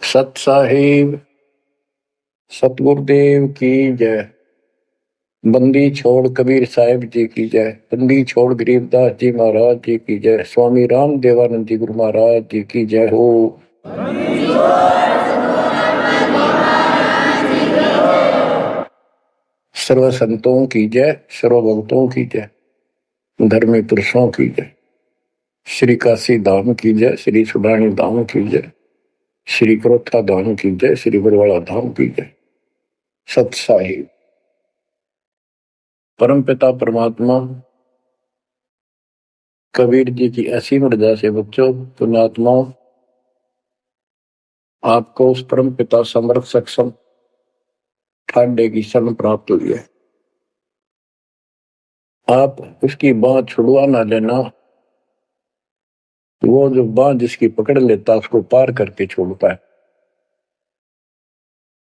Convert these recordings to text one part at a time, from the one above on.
सत साहिब सतगुरुदेव की जय। बंदी छोड़ कबीर साहिब जी की जय। बंदी छोड़ गरीबदास जी महाराज जी की जय। स्वामी राम देवानंद जी गुरु महाराज जी की जय हो। सर्व संतों की जय, सर्व भक्तों की जय, धर्मी पुरुषों की जय। श्री काशी धाम की जय, श्री सुडानी धाम की जय, श्री क्रोथा धाम की जय, श्री बरवाड़ा धाम की जय। सत साहिब परम पिता परमात्मा कबीर जी की असीम रजा से बच्चों, पुण्यात्माओं, आपको उस परम पिता समर्थ सक्षम ठाडे की शरण प्राप्त हुई है। आप उसकी बांह छुड़वा ना लेना। वो जो बांह जिसकी पकड़ लेता उसको पार करके छोड़ता है।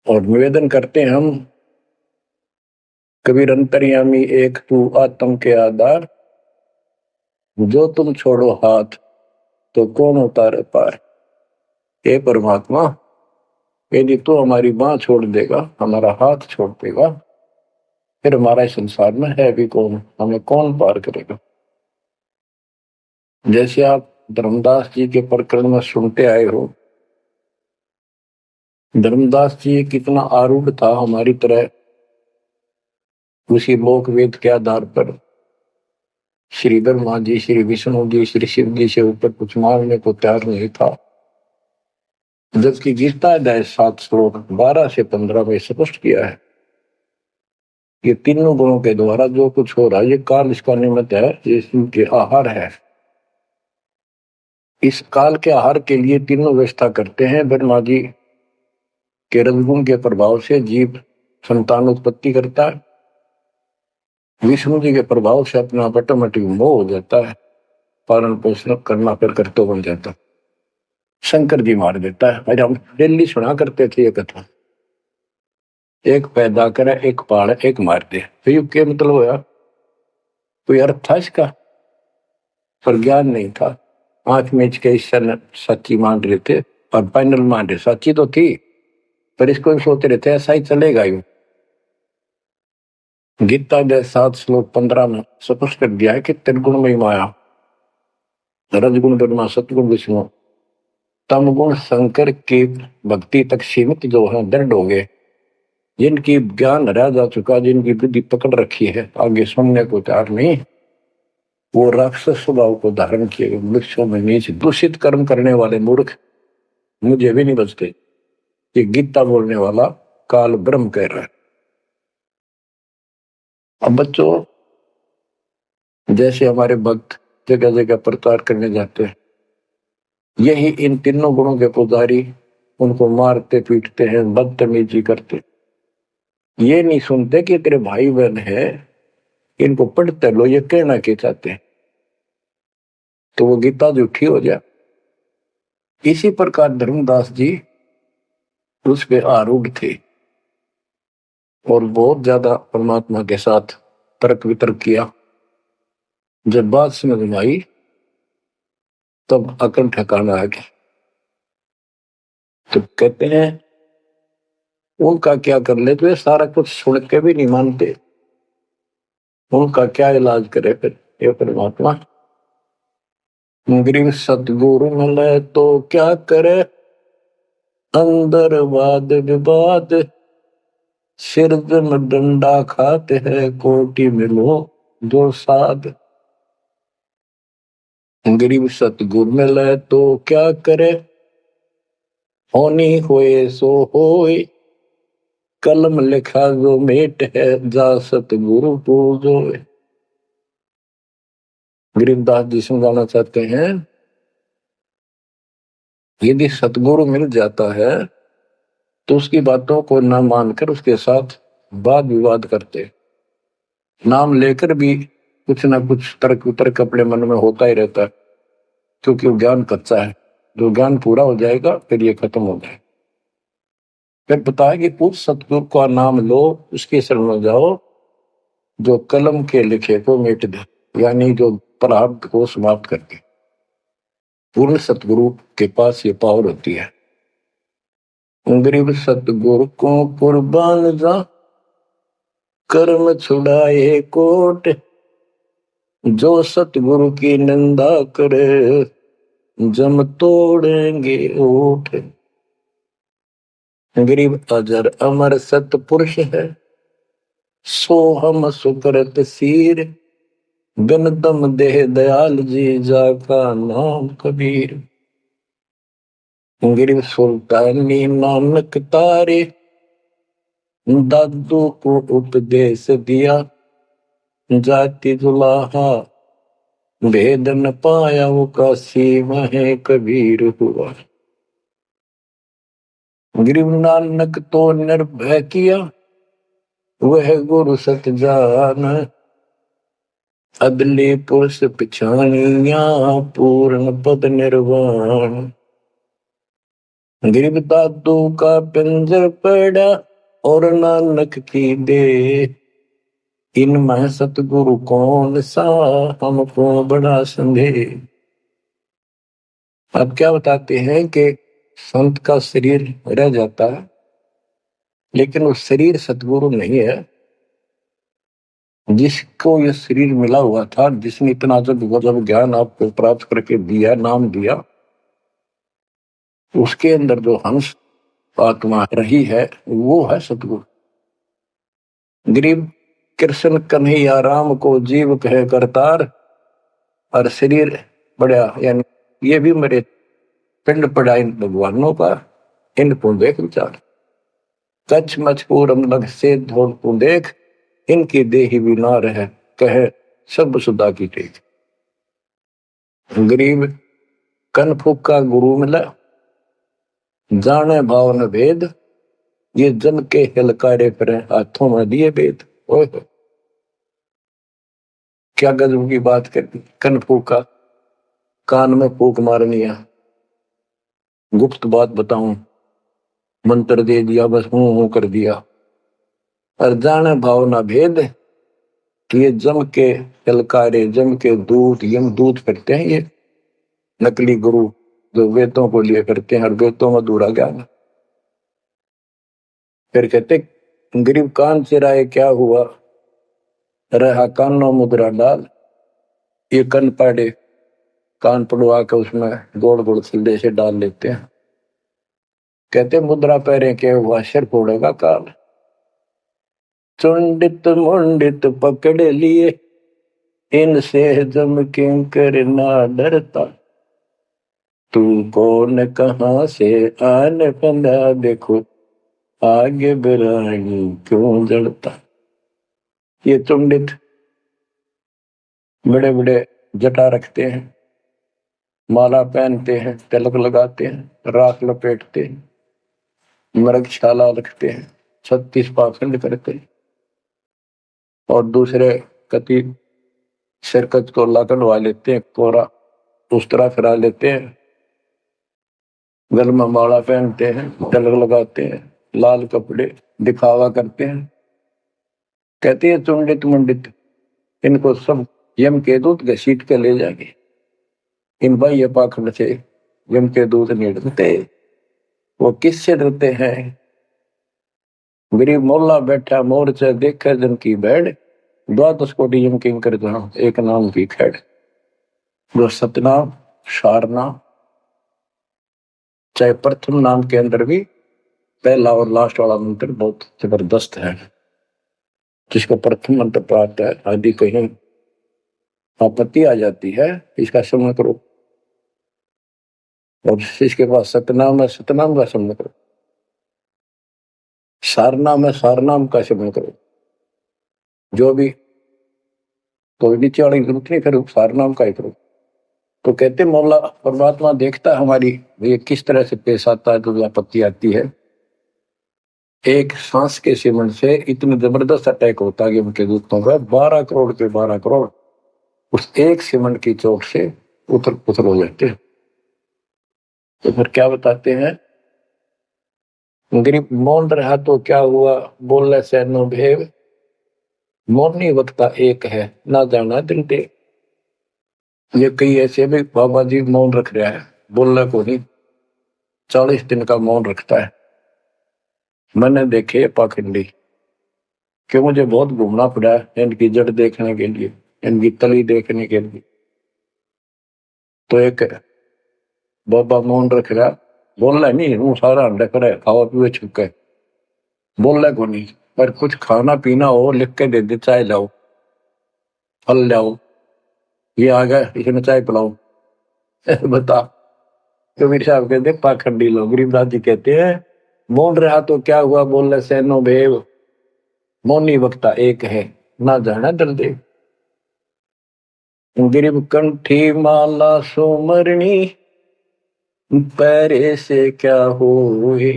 और निवेदन करते हैं हम, कबीर अंतर्यामी एक तू आत्म के आधार, जो तुम छोड़ो हाथ तो कौन उतारे पार। हे परमात्मा, यदि तू हमारी बांह छोड़ देगा, हमारा हाथ छोड़ देगा, फिर हमारा इस संसार में है भी कौन, हमें कौन पार करेगा। जैसे आप धर्मदास जी के प्रकरण में सुनते आए हो, धर्मदास जी कितना आरूढ़ था हमारी तरह, उसी लोक वेद के आधार पर श्री ब्रह्मा जी, श्री विष्णु जी, श्री शिव जी से ऊपर कुछ मांगने को तैयार नहीं था। जबकि गीता अध्याय 7 श्लोक 12 से 15 में स्पष्ट किया है, ये तीनों गुणों के द्वारा जो कुछ हो रहा है, ये काल इसका निमित्त है, ये इनके आहार है। इस काल के आहार के लिए तीनों व्यवस्था करते हैं। ब्रह्मा जी के रजगुण के प्रभाव से जीव संतान उत्पत्ति करता है। विष्णु जी के प्रभाव से अपना ऑटोमेटिक मोह हो जाता है, पालन पोषण करना फिर कर्तव्य बन जाता है। शंकर जी मार देता है। अरे हम डेली सुना करते थे ये कथा, एक पैदा करे, एक पाले, एक मार दे। तो ये क्या मतलब होया? कोई अर्थ था इसका? पर ज्ञान नहीं था। आंख मीच के ईश्वर सच्ची मान रहे थे और फाइनल मान रहे, सच्ची तो थी पर इसको भी सोच रहे थे ऐसा ही चलेगा। यूं गीता के 7 श्लोक 15 में स्पष्ट कर दिया है कि त्रिगुण में माया, रजगुण ब्रह्मा, सतगुण विष्णु, तम गुण शंकर की भक्ति तक सीमित जो है दृढ़ हो गए, जिनकी ज्ञान रह जा चुका, जिनकी बुद्धि पकड़ रखी है, आगे सुनने को तैयार नहीं, वो राक्षस स्वभाव को धारण किए वृक्षों में नीचे दूषित कर्म करने वाले मूर्ख मुझे भी नहीं बचते। ये गीता बोलने वाला काल ब्रह्म कह रहा है। अब बच्चों, जैसे हमारे भक्त जगह जगह प्रचार करने जाते हैं, यही इन तीनों गुणों के पुजारी उनको मारते पीटते हैं, बदतमीजी करते, ये नहीं सुनते कि तेरे भाई बहन है, इनको पढ़ते लो, ये कहना के चाहते हैं, तो वो गीता झूठी हो जाए। इसी प्रकार धर्मदास जी उस पे आरूढ़ थे और बहुत ज्यादा परमात्मा के साथ तर्क वितर्क किया। जब बात समझ में आई तब अकल ठिकाना आ गया। तो कहते हैं उनका क्या कर ले, तो ये सारा कुछ सुन के भी नहीं मानते, उनका क्या इलाज करे फिर ये परमात्मा। गरीब सतगुरु मिले तो क्या करे, अंदर वाद विवाद, सिरजन डंडा खाते हैं, कोटि मिलो जो साध। गरीब सतगुरु मिले तो क्या करे, होनी होए सो होए, कलम लिखा जो मेट है, जा सतगुरु पूजो। गरीबदास जी समझाना चाहते हैं, यदि सतगुरु मिल जाता है तो उसकी बातों को न मानकर उसके साथ वाद विवाद करते, नाम लेकर भी कुछ ना कुछ तर्क वितर्क अपने मन में होता ही रहता है, क्योंकि वो ज्ञान कच्चा है। जो ज्ञान पूरा हो जाएगा फिर ये खत्म हो जाएगा। फिर बताया कि उस सतगुरु का नाम लो, उसके शरण में जाओ, जो कलम के लिखे को मिट दे, यानी जो प्रारब्ध को समाप्त कर दे। पूर्ण सतगुरु के पास ये पावर होती है। गरीब सतगुरु को कुर्बान जा, कर्म छुड़ाए कोट, जो सतगुरु की निंदा करे, जम तोड़ेंगे ओठ। गरीब अजर अमर सतपुरुष है, सो हम सुकृत सीर, बिन दम देह दयाल जी, जाका नाम कबीर। गरीब सुल्तानी नानक तारे, दादू को उपदेश दिया, जाति जुलाहा भेद न पाया, वो काशी में कबीर हुआ। गरीब नानक तो निर्भय किया, वह गुरु सत जान, अदले पुरुष पिछानिया, पूर्ण पद निर्वाण। गरीब दादू का पिंजर पड़ा, और नानक की दे, इनमें सतगुरु कौन सा, हमको बड़ा संदेह। अब क्या बताते हैं कि संत का शरीर रह जाता है, लेकिन वो शरीर सतगुरु नहीं है। जिसको ये शरीर मिला हुआ था, जिसने इतना जब ज्ञान आपको प्राप्त करके दिया, नाम दिया, उसके अंदर जो हंस आत्मा रही है, वो है सतगुरु। गरीब कृष्ण कन्हैया राम को जीव कहे करतार, और शरीर बड़ा, यानी ये भी मेरे पिंड पड़ा इन भगवानों का, इनको देख विचार। कच्छ मचपूरम लग से धोल को देख, इनकी देही भी ना रहे, कहे सब सुधा की टेक। गरीब कन फूका गुरु मिला, जाने भाव न भेद, ये जन के हिलकारे पर हाथों में दिए भेद। ओए क्या गजब की बात कर दी। कन फूका, कान में फूक मारनी है, गुप्त बात बताऊं, मंत्र दे दिया, बस हूं कर दिया। और जाने भाव ना भेद, कि ये जम के हिलकारे, जम के दूत, यम दूत करते हैं ये नकली गुरु, जो वेदों को लिए करते हैं, और वेदों में दूरा ज्ञान। फिर कहते गरीब कान चिराए क्या हुआ, रहा कानों मुद्रा डाल। ये कन पाड़े, कान पड़वा के उसमें गोल गोल सिल्ले से डाल लेते हैं। कहते मुद्रा पैरे के हुआ, सिर फोड़ेगा काल। चुंडित मुंडित पकड़ लिए, इनसे जम किंकर ना डरता। तू कौन कहां से आने बंदा, देखो आगे बिरानी क्यों जड़ता। ये चुंडित बड़े बड़े जटा रखते हैं, माला पहनते हैं, तिलक लगाते हैं, राख लपेटते हैं, मृगशाला रखते हैं, 36 पाखंड करते हैं, और दूसरे कति सिरकत को कटवा लेते हैं, कोरा उस्तरा फिरा लेते हैं, गल में माला पहनते हैं, तिलक लगाते हैं, लाल कपड़े दिखावा करते हैं। कहते हैं चुंडित मुंडित, इनको सब यम के दूत घसीट के ले जाएंगे। इन बाह्य पाखंड से यम के दूत नहीं डरते। वो किससे डरते हैं? गरीब मोल्ला बैठा मोर्चा देखे जन की बैठ, द्वादश कोटि यम किंकर जानो, एक नाम की खैड़। जो सतनाम सारनाम, चाहे प्रथम नाम के अंदर भी पहला और लास्ट वाला मंत्र बहुत जबरदस्त है। जिसको प्रथम मंत्र प्राप्त है, आदि कहीं आपत्ति आ जाती है, इसका स्मरण करो। और जिसके पास सतनाम है, सतनाम का स्मरण करो। सारनाम है, सारनाम का स्मरण करो। जो भी कोई नीचे वाली जरूरत नहीं, फिर सारनाम का ही करो। तो कहते मौला परमात्मा देखता है हमारी ये किस तरह से पेश आता है, तो आपत्ति आती है। एक सांस के सिमरण से इतने जबरदस्त अटैक होता है कि उनके दूतों का 12 करोड़ के 12 करोड़ उस एक सिमरण की चोट से उथल पुथल हो जाते हैं। तो फिर क्या बताते हैं? गरीब मौन रहा तो क्या हुआ, बोले से नो भेव, मौनी वक्ता एक है, ना जाना दिल दे। ये कई ऐसे भी बाबा जी मौन रख रहा है, बोलने को नहीं, 40 दिन का मौन रखता है। मैंने देखे पाखंडी कि मुझे बहुत घूमना पड़ा इनकी जड़ देखने के लिए, इनकी तली देखने के लिए। तो एक बाबा मौन रख रहा, बोलना नहीं, वो सारा अंडा करे खावा पीवे छुके, बोलना को नहीं, पर कुछ खाना पीना हो लिख के दे दे, चाय लाओ, फल लाओ, ये आ गया इसमें चाय पिलाओ। बता, कबीर साहब कहते पाखंडी लोग। गरीबदास जी कहते हैं मौन रहा तो क्या हुआ, बोल सैनो भेव, मौनी वक्ता एक है, ना जाना दर्दे। गिरिब कंठी माला सोमरणी, पैरे से क्या होए,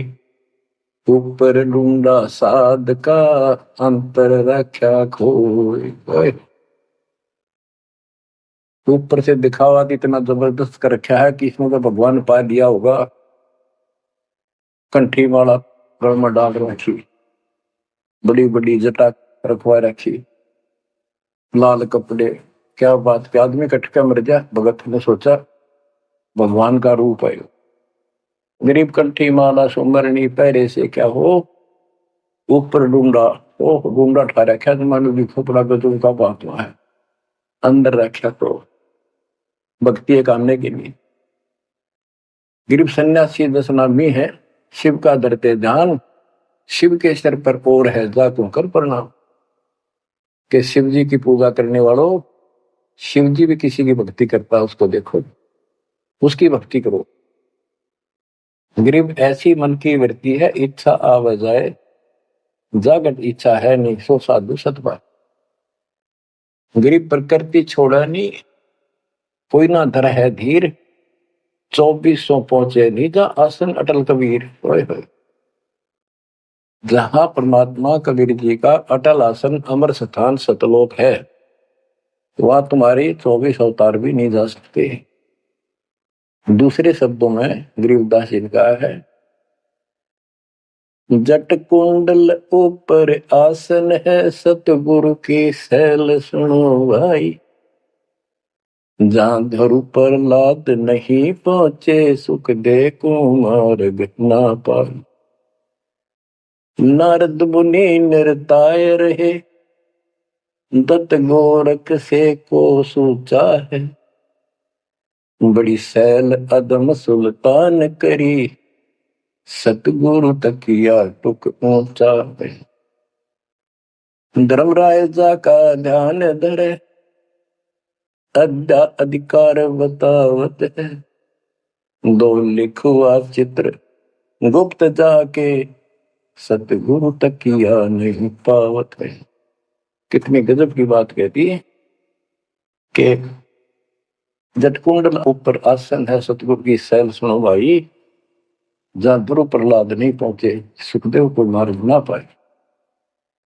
ऊपर ढूंढा साध का, अंतर रख्या खोए। ऊपर से दिखावा इतना जबरदस्त कर रखा है कि इसमें तो भगवान पा दिया होगा। कंठी माला गल में डाल रखी, बड़ी बड़ी जटा रखवा रखी, लाल कपड़े, क्या बात के आदमी कटका मर जा। भगत ने सोचा भगवान का रूप है। गरीब कंठी माला सुमरणी, पैरे से क्या हो, ऊपर डूंडा, ओ डूंडा ठा रखा तो मानो भी खोपड़ा गजब का बात है, अंदर रखा तो भक्ति कामने के लिए। गरीब सन्यासी दशनामी है, शिव का धरते ध्यान, शिव के सिर पर और है जातों कर प्रणाम। कि शिव जी की पूजा करने वालों, शिव जी भी किसी की भक्ति करता है, उसको देखो, उसकी भक्ति करो। गरीब ऐसी मन की वृत्ति है, इच्छा आवे जाए, जागत इच्छा है नहीं, सो साधु सतपा। गरीब प्रकृति छोड़ा नहीं, कोई ना धर है धीर, 2400 पहुंचे नहीं जा आसन अटल कबीर। होए होए, जहां परमात्मा कबीर जी का अटल आसन अमर स्थान सतलोक है, वहां तुम्हारी 24 अवतार भी नहीं जा सकते। दूसरे शब्दों में गरीबदास जी ने कहा है, जट कुंडल ऊपर आसन है, सतगुरु की सैल सुनो भाई, जहां धरु पर लाद नहीं पहुंचे, सुख दे कुमार्ग ना पाई। नारद मुनि निरताय रहे, दत्त गोरख से को सूचा है, बड़ी सैल अदम सुल्तान करी, सतगुरु तकिया टुक ऊंचा है। धर्मराजा का ध्यान धरे, अद्या अधिकार बतावत है, दो लिखुआ चित्र गुप्त जाके, सतगुरु तकिया नहीं पावत है। कितनी गजब की बात कहती है कि जटकुंडल ऊपर आसन है, सतगुरु की सैल सुनो भाई, जहां ध्रुव प्रहलाद नहीं पहुंचे, सुखदेव को मार्ग ना पाए।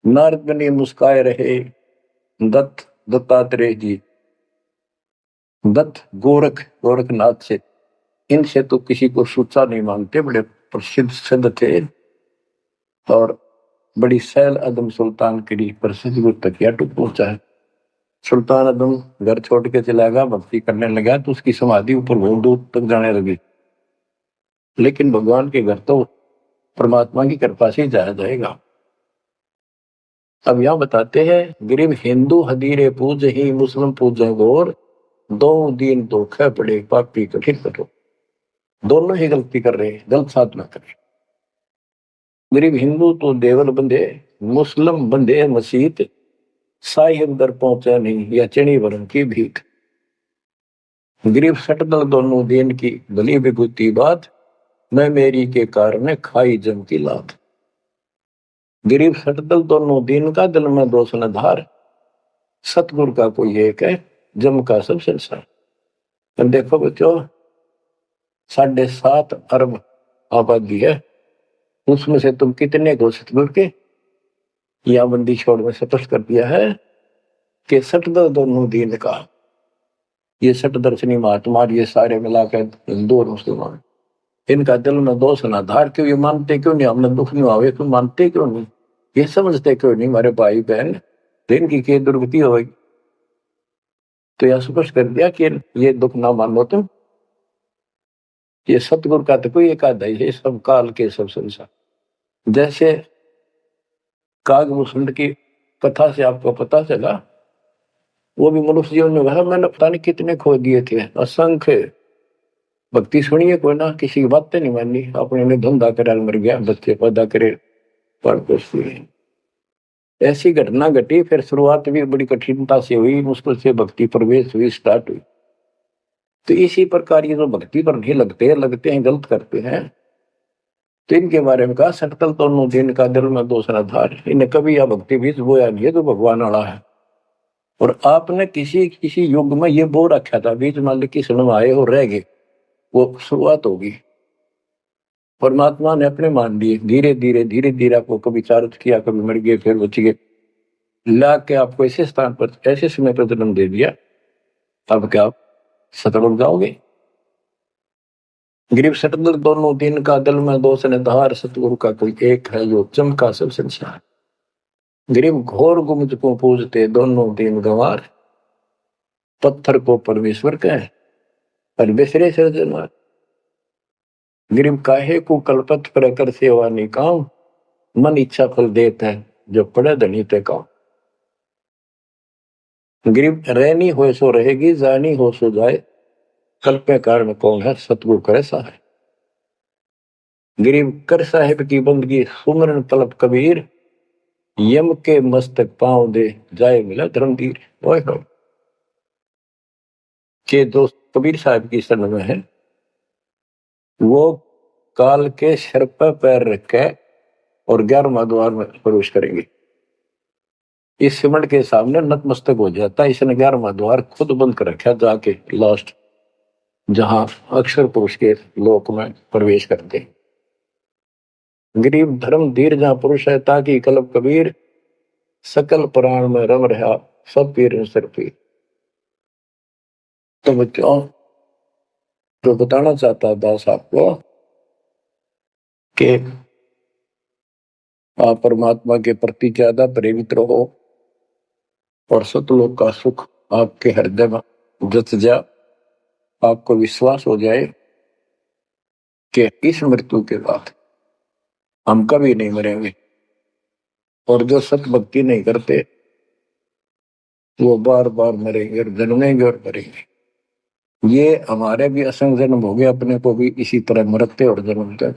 नारद मुनि मुस्काए रहे, दत्त दत्तात्रेय जी, दत्त गोरख गोरखनाथ से, इनसे तो किसी को सूचा नहीं मानते, बड़े प्रसिद्ध सिद्ध थे, और बड़ी सैल अदम सुल्तान की प्रसिद्ध गुरु तकिया टूट पहुंचा है। सुल्तान अदम घर छोड़ के चला गया, भक्ति करने लगा, तो उसकी समाधि ऊपर बहुत दूर तक जाने लगी। लेकिन भगवान के घर तो परमात्मा की कृपा से ही जाया जाएगा। अब यहां बताते हैं, गरीब हिंदू हदीरे पूज ही, मुस्लिम पूजे गौर, दो दीन धोखे पड़े पापी कठिन कठोर। दोनों ही गलती कर रहे हैं, गलत साधना कर रहे। गरीब हिंदू तो देवल बंधे, मुस्लिम बंधे मसीत, साई अंदर पहुंचा नहीं, या चणी वरण की भीख। गरीब सटदल दोनों दिन की भली विभूति बात, मैं मेरी के कारण खाई जम की लात। गरीब सटदल दोनों दिन का, दिल में दोष न धार, सतगुरु का कोई एक है, जम का सब संसार। तो देखो बच्चों, 7.5 अरब आबादी है, उसमें से तुम कितने को सतगुरु के, या बंदी छोड़ में स्पष्ट कर दिया है कि सटदल दोनों दिन का, ये सट दर्शनी महात्मा, ये सारे मिलाकर हिंदू और मुसलमान, इनका दिल में दोष ना धार। क्यों ये मानते क्यों नहीं, हमने दुख नहीं आवे, तुम मानते क्यों नहीं, ये समझते क्यों नहीं हमारे भाई बहन, इनकी क्या दुर्गति होगी। तो यह स्पष्ट कर दिया कि ये दुख ना मानो तुम, ये सतगुरु का तो कोई एक आधा ही है, सब काल के सब संसार। जैसे कागभूषण की कथा से आपको पता चला, वो भी मनुष्य जीवन में भरा, मैंने पता नहीं कितने खो दिए थे, असंख्य। भक्ति सुनिए कोई ना, किसी की बातें नहीं मानी, अपने ने धंधा करा मर गया, बच्चे पैदा करे पर कुछ नहीं। ऐसी घटना घटी, फिर शुरुआत भी बड़ी कठिनता से हुई, मुश्किल से भक्ति प्रवेश हुई, स्टार्ट हुई। तो इसी प्रकार ये जो भक्ति पर नहीं लगते हैं गलत करते हैं, तो इनके बारे में कहा सकल तो दिन का दिल में दूसरा धार, इन्हें कभी यह भक्ति बीज बोया नहीं है जो भगवान वाला है। और आपने किसी किसी युग में ये बो रखा था, बीज मान ली किसी में आए और रह गए, वो शुरुआत होगी। परमात्मा ने अपने मान लिए, धीरे धीरे आपको कभी चार्ज किया, कभी मर गए, फिर बच गए, ला के आपको ऐसे स्थान पर ऐसे समय पर जन्म दे दिया। अब क्या आप सतर्क जाओगे? गरीब सतगुरु दोनों दिन का दिल में दो सन धार, सतगुरु का कोई एक है जो चमका सब संसार। गरीब घोर गुमज को पूजते दोनों दिन गंवार, पत्थर को परमेश्वर कहे पर बिसरे सृजनहार। गरीब काहे को कल्पत पर कर सेवा निकाम, मन इच्छा फल देता है जो पड़े धनी ते काम। गरीब रहनी हो सो रहेगी, जानी हो सो जाए, कल्पे कारण कौन है सतगुरु करे सहाय। गरीब कर साहेब की बंदगी सुमरन तलब कबीर, यम के मस्तक पांव दे जाए मिला धर्मवीर। के दोस्त कबीर साहब की शरण में है, वो काल के सिर पर पैर रख के और 11वां द्वार में प्रवेश करेंगे। इस सिमट के सामने नतमस्तक हो जाता है। इसने 11वां द्वार खुद बंद कर रखा, जाके लास्ट जहां अक्षर पुरुष के लोक में प्रवेश करते। गरीब धर्म धीर जहां पुरुष है, ताकि कलब कबीर सकल प्राण में रम रहा सब पीर सिर पीर। तो बच्चों, जो बताना चाहता दास आपको कि आप परमात्मा के प्रति ज्यादा प्रेरित रहो और सतलोक का सुख आपके हृदय में जत जा, आपको विश्वास हो जाए कि इस मृत्यु के बाद हम कभी नहीं मरेंगे। और जो सत भक्ति नहीं करते वो बार बार मरेंगे और जन्मेंगे और मरेंगे। ये हमारे भी असंग जन्म हो गए, अपने को भी इसी तरह मरते और जन्मते।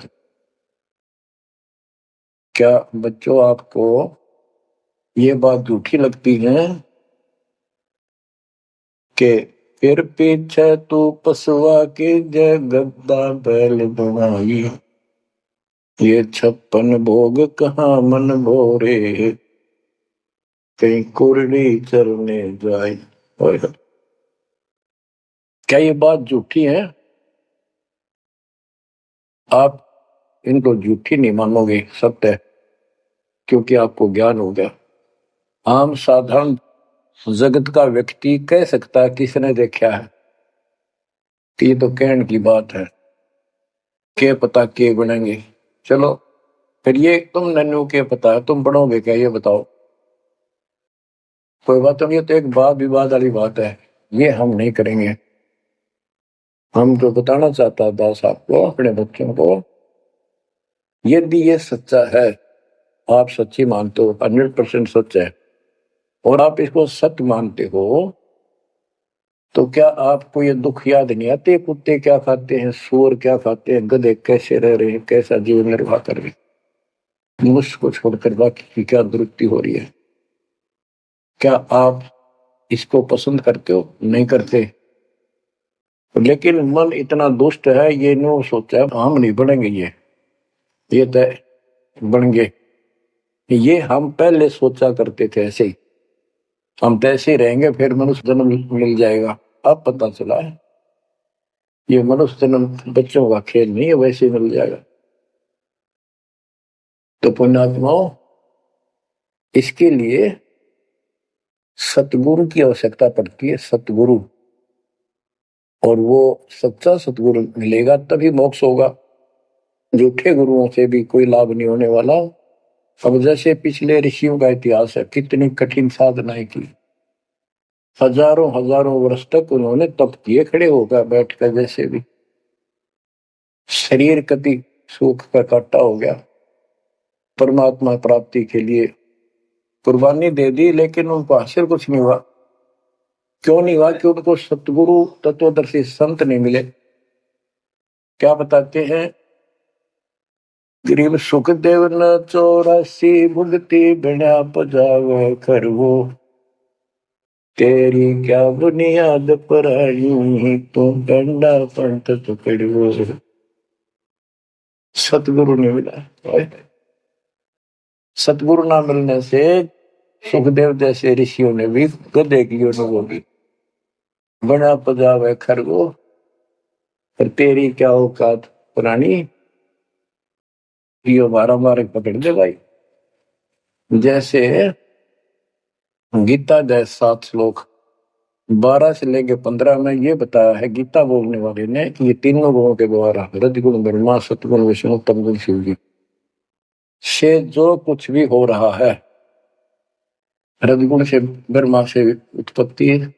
क्या बच्चों आपको ये बात झूठी लगती है कि फिर पीछे तू पसुआ की जय गद्दा बैल बनाई, ये 56 भोग कहाँ मन भोरे, कहीं कुरली चरने जाए। क्या ये बात झूठी है? आप इनको झूठी नहीं मानोगे, सत्य है, क्योंकि आपको ज्ञान हो गया। आम साधारण जगत का व्यक्ति कह सकता है किसने देखा है कि ये तो कहने की बात है, क्या पता के बनेंगे। चलो फिर ये तुम नन्नू के पता है, तुम पढ़ोगे क्या ये बताओ? कोई बात नहीं, तो एक वाद विवाद वाली बात है, ये हम नहीं करेंगे। हम जो बताना चाहता दास आपको, अपने बच्चों को, यदि ये सच्चा है, आप सच्ची मानते हो, 100% सच है, और आप इसको सत्य मानते हो, तो क्या आपको ये दुख याद नहीं आते? कुत्ते क्या खाते हैं, सूअर क्या खाते हैं, गधे कैसे रह रहे हैं, कैसा जीवन निर्वाह कर रहे हैं, मनुष्य को छोड़कर बाकी की क्या दुरुक्ति हो रही है? क्या आप इसको पसंद करते हो? नहीं करते। लेकिन मन इतना दुष्ट है, ये नो सोचा हम नहीं बढ़ेंगे, ये तय बन गए। ये हम पहले सोचा करते थे ऐसे ही, हम तो ऐसे ही रहेंगे, फिर मनुष्य जन्म मिल जाएगा। अब पता चला है ये मनुष्य जन्म बच्चों का खेल नहीं है, वैसे ही मिल जाएगा। तो पुण्यात्माओं, इसके लिए सतगुरु की आवश्यकता पड़ती है, सतगुरु। और वो सच्चा सतगुरु मिलेगा तभी मोक्ष होगा। झूठे गुरुओं से भी कोई लाभ नहीं होने वाला। अब जैसे पिछले ऋषियों का इतिहास है, कितनी कठिन साधनाएं की, हजारों हजारों वर्ष तक उन्होंने तप किए, खड़े होकर बैठकर जैसे भी। शरीर कति सुख का काटा हो गया, परमात्मा प्राप्ति के लिए कुर्बानी दे दी, लेकिन उनको हासिल कुछ नहीं हुआ। क्यों नहीं हुआ? कि उनको सतगुरु तत्वदर्शी संत नहीं मिले। क्या बताते हैं? गरीब सुखदेव न 84 भुगती बिना पजावे खरवो, तेरी क्या बुनियाद पराई तू डंडा पंथ पकड़ो। सतगुरु नहीं मिला। सतगुरु ना मिलने से सुखदेव जैसे ऋषियों ने भी गधे की अनुभव की, बना पजावे खरगो, और तेरी क्या औकात पुरानी, यो मारा मारे पकड़ दे भाई। जैसे गीता जय 7 श्लोक 12 से लेके 15 में ये बताया है गीता बोलने वाले ने कि ये तीनों गुणों के द्वारा रजगुण ब्रह्मा, सतगुण विष्णु, तमगुण शिव जी से जो कुछ भी हो रहा है, रजगुण से ब्रह्मा से उत्पत्ति,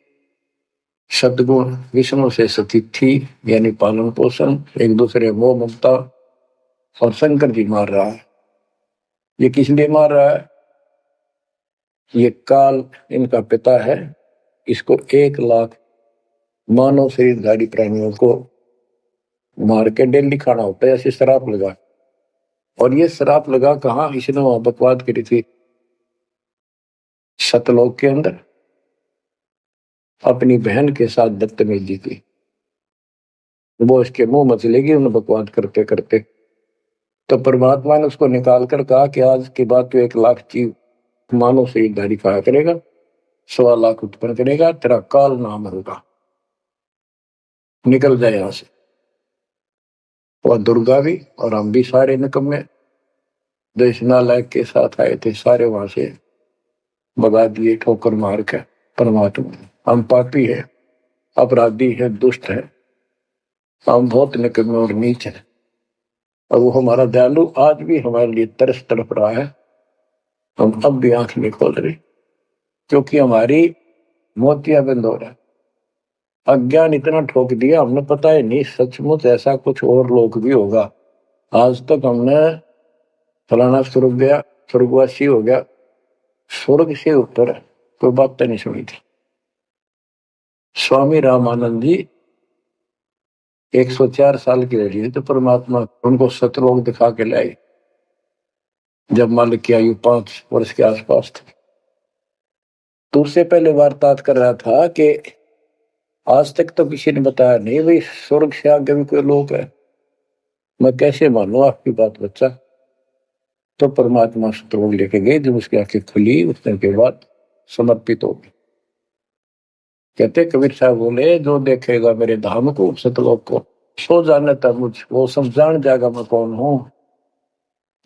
सतगुण विष्णु से स्थिति यानी पालन पोषण, एक दूसरे मोह ममता, और शंकर जी मार रहा है। ये किस लिए मार रहा है? ये काल इनका पिता है, इसको 1 लाख मानव शरीरधारी प्राणियों को मार के डेली खाना होता है, ऐसे शराब लगा। और ये शराब लगा कहाँ? इसने वहां बकवाद करी थी सतलोक के अंदर, अपनी बहन के साथ बदतमीजी की। वो इसके मुंह मचलेगी उन्हें बकवाद करते करते। तो परमात्मा ने उसको निकाल कर कहा कि आज के बाद तो 1 लाख जीव मानव शरीरधारी खाया करेगा, 1.25 लाख उत्पन्न करेगा, तेरा काल नाम होगा, निकल जाए यहां से। और दुर्गा भी और हम भी सारे निकम्मे जो इस नालायक के साथ आए थे, सारे वहां से भगा दिए ठोकर मार के। परमात्मा हम पापी है, अपराधी है, दुष्ट है, हम बहुत निकम्मे और नीच है, और वो हमारा दयालु आज भी हमारे लिए तरस तड़प रहा है। हम अब भी आंख नहीं खोल रहे क्योंकि हमारी मोतियां बंद हो रहा है। अज्ञान इतना ठोक दिया, हमने पता है नहीं सचमुच ऐसा कुछ और लोग भी होगा। आज तक हमने फलाना स्वर्ग गया, स्वर्गवासी हो गया, स्वर्ग से ऊपर कोई बात तो नहीं सुनी थी। स्वामी रामानंद जी 104 साल की रही तो परमात्मा उनको सतलोक दिखा के लाए जब मालिक की आयु 5 वर्ष के आसपास थी। तो उससे पहले वार्तालाप कर रहा था कि आज तक तो किसी ने बताया नहीं भाई स्वर्ग से आगे भी कोई लोक है, मैं कैसे मानू आपकी बात बच्चा। तो परमात्मा सतलोक लेके गए, जब उसकी आंखें खुली उतने के बाद समर्पित हो गई। कहते कबीर साहब बोले जो देखेगा मेरे धाम को, सतलोक को, सो जानता मुझ वो सब जान जाएगा मैं कौन हूं।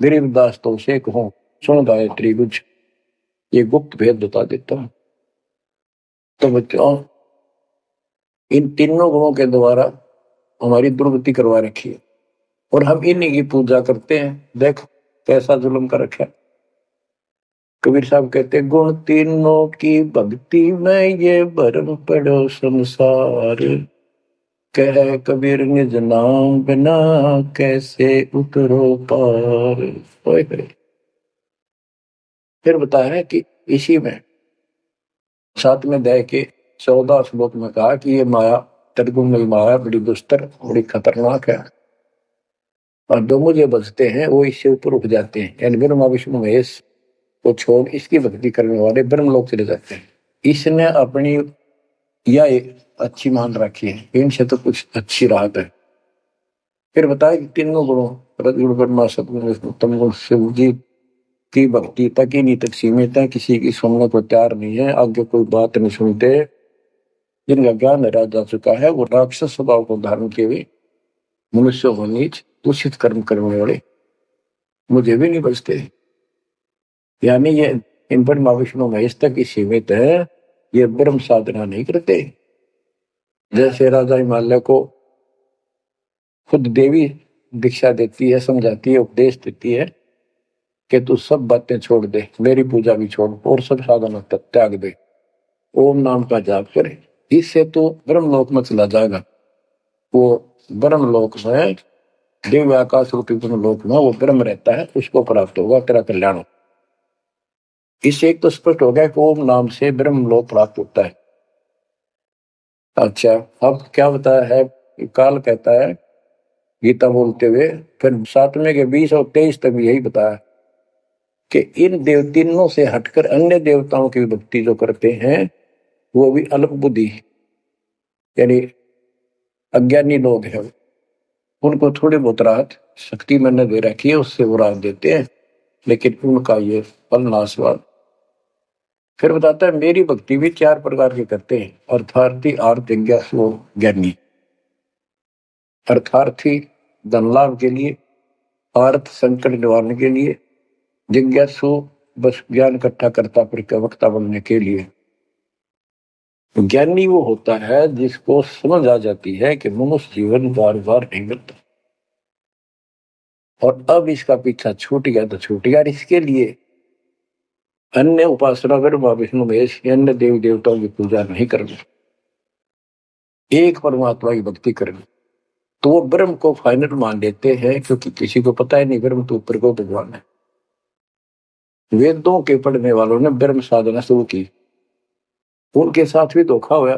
गरीबदास तो उसे कहूं सुन गायत्री कुछ, ये गुप्त भेद बता देता हूं। तो बच्चों इन तीनों गुणों के द्वारा हमारी दुर्गति करवा रखी है और हम इन्हीं की पूजा करते हैं। देख कैसा जुल्म कर रखा है। कबीर साहब कहते गुण तीनों की भक्ति में ये भरम पड़ो संसार, कह कबीर निज नाम बिना कैसे उतरो पार। फिर बताया है कि इसी में 7वें अध्याय के 14 श्लोक में कहा कि ये माया त्रिगुण माया बड़ी दुस्तर बड़ी खतरनाक है, और जो मुझे बचते हैं वो इससे ऊपर उठ जाते हैं, यानी ब्रह्मा विष्णु महेश को छोड़ इसकी भक्ति करने वाले ब्रह्मलोक चले जाते हैं। इसने अपनी यह अच्छी मान रखी है, इनसे तो कुछ अच्छी राहत है। फिर बताया कि तीनों गुणों रजगुण ब्रह्मा सतगुण विष्णु तमगुण शिव जी की भक्ति तक ही नहीं तक सीमित है, किसी की सुनने को तैयार नहीं है, आगे कोई बात नहीं सुनते। जिनका ज्ञान हरा जा चुका है वो राक्षस स्वभाव को धारण किए हुए मनुष्य को नीच दूषित कर्म करने वाले मुझे भी नहीं बचते। यानी ये इन ब्रह्मा विष्णु महेश तक ही सीमित है, ये ब्रह्म साधना नहीं करते। जैसे राजा हिमालय को खुद देवी दीक्षा देती है, समझाती है, उपदेश देती है कि तू सब बातें छोड़ दे, मेरी पूजा भी छोड़ और सब साधना त्याग दे, ओम नाम का जाप करे, इससे तो ब्रह्मलोक में चला जाएगा। वो ब्रह्मलोक में दिव्य आकाश रूपी लोक में वो ब्रह्म रहता है, उसको प्राप्त होगा तेरा कल्याण। इससे एक तो स्पष्ट हो गया कि ओम नाम से ब्रह्म लोक प्राप्त होता है। अच्छा, अब क्या बताया है, काल कहता है गीता बोलते हुए, फिर 7वें के 20 और 23 तक भी यही बताया कि इन तीनों से हटकर अन्य देवताओं की भक्ति जो करते हैं वो भी अल्प बुद्धि यानी अज्ञानी लोग हैं, उनको थोड़ी बहुत राहत शक्ति मैंने दे रखी है, उससे वो राहत देते हैं, लेकिन उनका ये फल नाशवान। फिर बताता है मेरी भक्ति भी 4 प्रकार की करते हैं, अर्थार्थी, आर्थ, जिज्ञासु, ज्ञानी। अर्थार्थी धन लाभ के लिए, आर्थ संकट निवारण के लिए, जिज्ञासु बस ज्ञान इकट्ठा करता प्रवक्ता बनने के लिए। ज्ञानी वो होता है जिसको समझ आ जाती है कि मनुष्य जीवन बार बार नहीं मिलता और अब इसका पीछा छूट गया तो छूट गया, इसके लिए अन्य उपासना ब्रह्मा विष्णु महेश अन्य देवी देवताओं की पूजा नहीं करनी, एक परमात्मा की भक्ति करनी। तो वो ब्रह्म को फाइनल मान लेते हैं, क्योंकि किसी को पता ही नहीं ब्रह्म तो ऊपर को भगवान है। वेदों के पढ़ने वालों ने ब्रह्म साधना शुरू की, उनके साथ भी धोखा हुआ,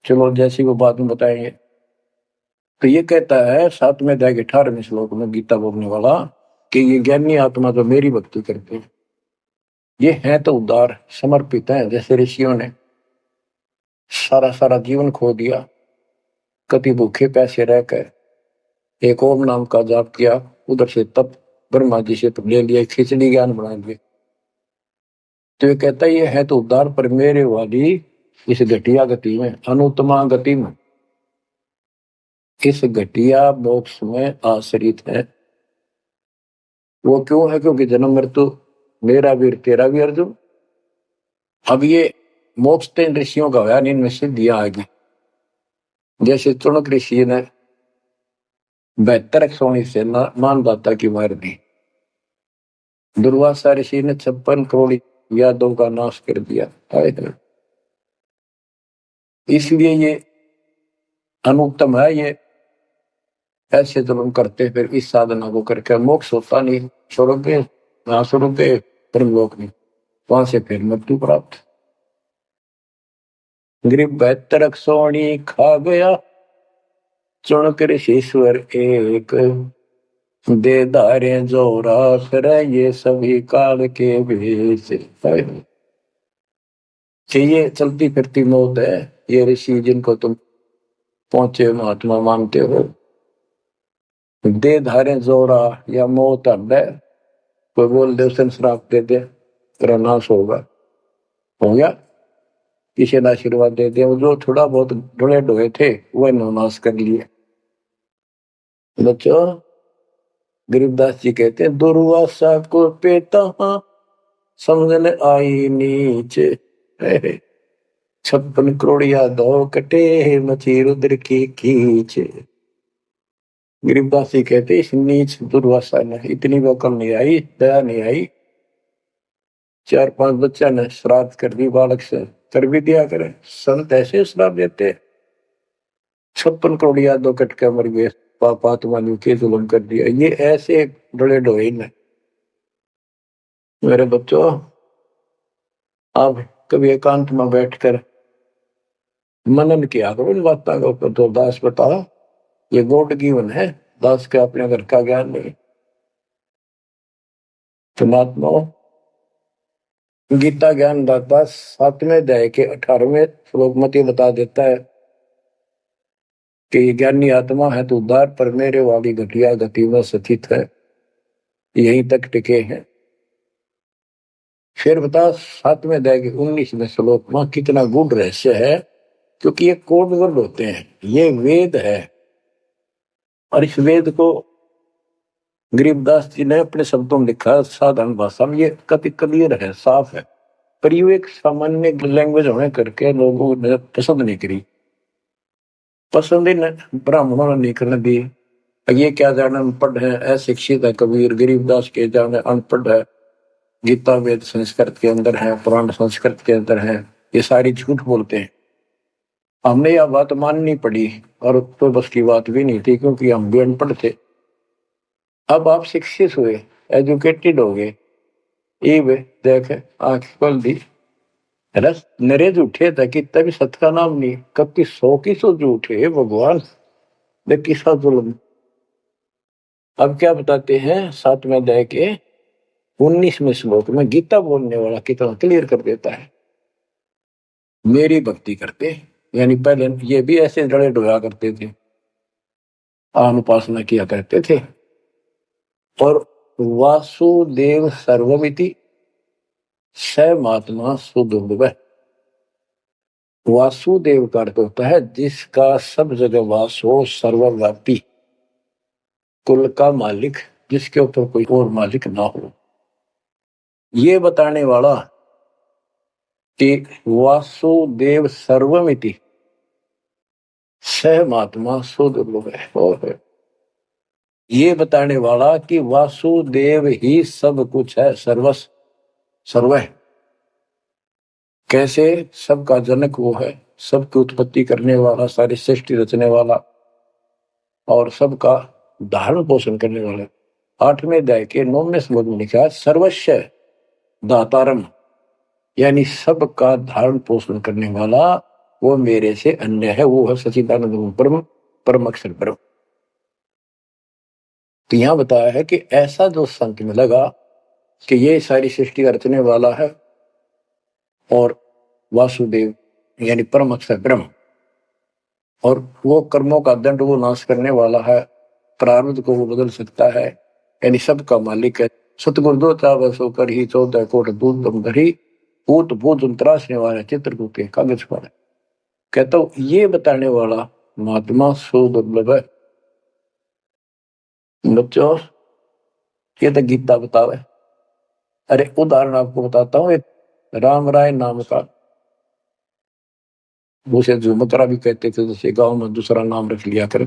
चलो जैसी वो बात में बताएंगे। तो ये कहता है 7वें अध्याय के 18वें श्लोक में गीता बोलने वाला कि ये ज्ञानी आत्मा जो मेरी भक्ति करते हैं ये है तो उदार समर्पित है, जैसे ऋषियों ने सारा सारा जीवन खो दिया, कभी भूखे पैसे रहकर एक ओम नाम का जाप किया, उधर से तप ब्रह्मा जी से ले लिया, खिचड़ी ज्ञान बना लिए। तो ये कहता है ये है तो उदार पर मेरे वाली इस घटिया गति में, अनुत्तमा गति में, इस घटिया मोक्ष में आश्रित है। वो क्यों है? क्योंकि जन्म मृत्यु मेरा वीर तेरा भी अर्जुन। अब ये मोक्ष तो ऋषियों का हुआ, इनमें सिद्धियां आएगी। जैसे चुनक ऋषि ने 72 सोनी से मानदाता की मार दी, दुर्वासा ऋषि ने 56 करोड़ यादों का नाश कर दिया। इसलिए ये अनुत्तम है, ये ऐसे जुल्म करते फिर इस साधना को करके मोक्ष होता नहीं, स्वर्ग पे स्वर्ग पे ब्रह्मलोक नहीं, वहां से फिर मृत्यु प्राप्त। गरीब 72 सोनी खा गया चुनक ऋषिश्वर एक, दे धारे जो रात ये सभी काल के भेष। ये चलती फिरती मौत है, ये ऋषि जिनको तुम पहुंचे महात्मा मानते हो, दे धारे जोरा या मौत है, कोई बोल दे उसे श्राप दे दे तेरा नाश होगा, हो गया। किसी ने आशीर्वाद दे दिया, जो थोड़ा बहुत ढोले ढोए थे वह नाश कर लिए। बच्चों गरीबदास जी कहते हैं दुर्वासा को पेता समझने आई नीचे, 56 करोड़ यादव कटे मची रुद्र की खींच। गरीबदास जी कहते इस नीच दुर्वासा ने इतनी वकल नहीं आई, दया नहीं आई, 4-5 बच्चा ने श्राद्ध कर दी, बालक से कर भी दिया करे। संत ऐसे श्राप देते, 56 करोड़ यादव कट के मर गए, पापात्मा ने के जुल्म कर दिया, ये ऐसे डोले डोए ने। मेरे बच्चों आप कभी एकांत में बैठकर मनन किया करो इन बातों का ऊपर। तो दास बता ये गॉड गिवन है, दास के अपने घर का ज्ञान नहीं। परमात्मा गीता ज्ञान दाता 7वें अध्याय के 18वें श्लोक में बता देता है कि ज्ञानी आत्मा है तो उद्धार पर मेरे वाली घटिया गति में स्थित है, यहीं तक टिके हैं। फिर बता 7वें अध्याय के 19वें श्लोक में कितना गूढ़ रहस्य है, क्योंकि ये कोड वर्ड होते हैं, ये वेद है। और इस वेद को गरीबदास जी ने अपने शब्दों में लिखा साधारण भाषा में, ये कति क्लियर है, साफ है, पर ये एक सामान्य लैंग्वेज होने करके लोगों ने पसंद नहीं करी, पसंद ही ब्राह्मणों ने नहीं करने दी। ये क्या जाने अनपढ़ है, अशिक्षित है कबीर, गरीबदास के जाने अनपढ़ है, गीता वेद संस्कृत के अंदर है, पुराण संस्कृत के अंदर है, ये सारी झूठ बोलते हैं। हमने यह बात माननी पड़ी, और तो बस की बात भी नहीं थी क्योंकि हम भी अनपढ़ थे। अब आप शिक्षित हुए, एजुकेटेड हो गए, ये देख आंख खोल दी, रस नरे झूठे थे कि तभी सत्य का नाम नहीं, कब की 100 की 100 झूठे भगवान, देख किसा जुल्म। अब क्या बताते हैं 7वें अध्याय के 19वें श्लोक में गीता बोलने वाला कितना क्लियर कर देता है। मेरी भक्ति करते, यानी पहले ये भी ऐसे जड़े डोया करते थे, अनुपासना किया करते थे। और वासुदेव सर्वमिति स महात्मा सुदुर्लभ। वासुदेव का अर्थ होता है जिसका सब जगह वास हो, सर्वव्यापी, कुल का मालिक, जिसके ऊपर कोई और मालिक ना हो। ये बताने वाला कि वासुदेव सर्वमिति स महात्मा सुदुर्लभ है। और ये बताने वाला कि वासुदेव ही सब कुछ है, सर्वस्व सर्व है। कैसे? सबका जनक वो है, सबकी उत्पत्ति करने वाला, सारी सृष्टि रचने वाला, और सबका धारण पोषण करने वाला। 8वें अध्याय के 9वें श्लोक में लिखा है सर्वस्व दातारम, यानी सबका धारण पोषण करने वाला वो मेरे से अन्य है, वो है सच्चिदानंद ब्रह्म, परम अक्षर ब्रह्म। तो यहां बताया है कि ऐसा जो संत में लगा कि ये सारी सृष्टि का रचने वाला है और वासुदेव यानी परम अक्षर ब्रह्म, और वो कर्मों का दंड वो नाश करने वाला है, प्रारब्ध को वो बदल सकता है, यानी सबका मालिक है। सतगुरु दो चाव सो कर ही 14 कोट दूध दम धरी, ऊत भूत त्रासने वाला चित्रकूट के कागज पर। कहता हूं ये बताने वाला महात्मा सो दुर्लभ है। बच्चों ये तो गीता बतावे। अरे उदाहरण आपको बताता हूँ, एक राम राय नाम का, उसे झुमकरा भी कहते थे, जैसे गांव में दूसरा नाम रख लिया कर।